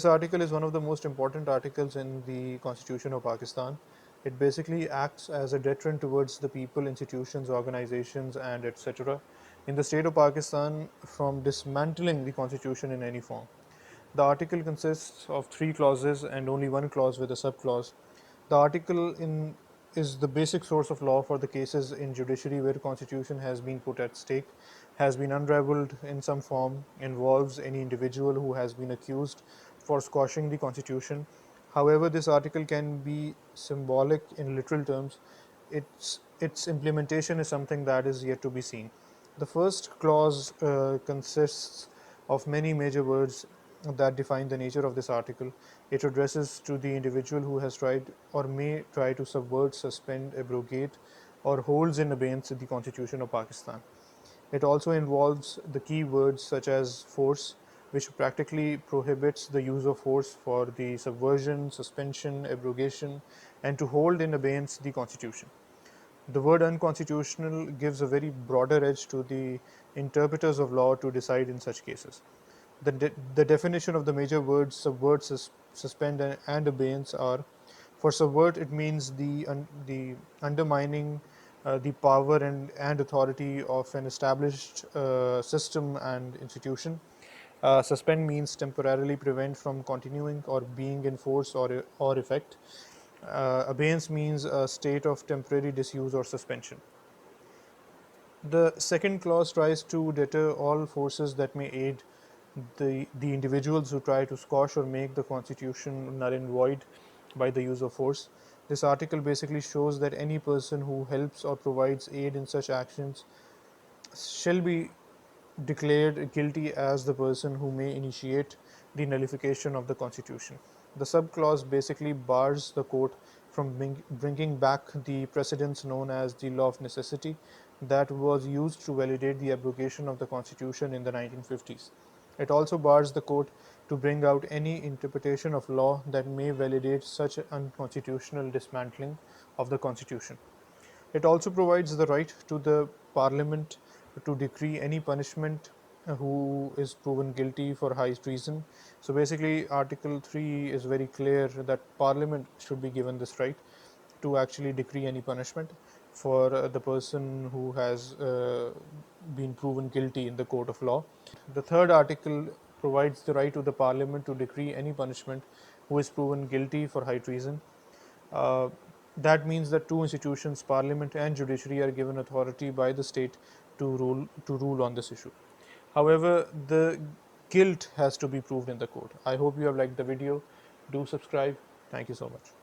This article is one of the most important articles in the Constitution of Pakistan. It basically acts as a deterrent towards the people, institutions, organizations, and etc. in the state of Pakistan from dismantling the Constitution in any form. The article consists of three clauses and only one clause with a subclause. The article is the basic source of law for the cases in judiciary where constitution has been put at stake, has been unraveled in some form, involves any individual who has been accused for squashing the constitution. However, this article can be symbolic in literal terms. Its implementation is something that is yet to be seen. The first clause consists of many major words that define the nature of this article. It addresses to the individual who has tried or may try to subvert, suspend, abrogate, or holds in abeyance the Constitution of Pakistan. It also involves the key words such as force, which practically prohibits the use of force for the subversion, suspension, abrogation, and to hold in abeyance the Constitution. The word unconstitutional gives a very broader edge to the interpreters of law to decide in such cases. The definition of the major words subvert, suspend, and abeyance are: for subvert, it means the undermining the power and authority of an established system and institution. Suspend means temporarily prevent from continuing or being in force or effect. Abeyance means a state of temporary disuse or suspension. The second clause tries to deter all forces that may aid the individuals who try to squash or make the constitution null and void by the use of force. This article basically shows that any person who helps or provides aid in such actions shall be declared guilty as the person who may initiate the nullification of the Constitution. The subclause basically bars the court from bringing back the precedents known as the law of necessity that was used to validate the abrogation of the Constitution in the 1950s. It also bars the court to bring out any interpretation of law that may validate such unconstitutional dismantling of the Constitution. It also provides the right to the Parliament to decree any punishment who is proven guilty for high treason. So basically, Article 3 is very clear that Parliament should be given this right to actually decree any punishment for the person who has been proven guilty in the court of law. The third article provides the right to the Parliament to decree any punishment who is proven guilty for high treason. uh, that means that two institutions, parliament and judiciary, are given authority by the state to rule on this issue. However, the guilt has to be proved in the court. I hope you have liked the video. Do subscribe. Thank you so much.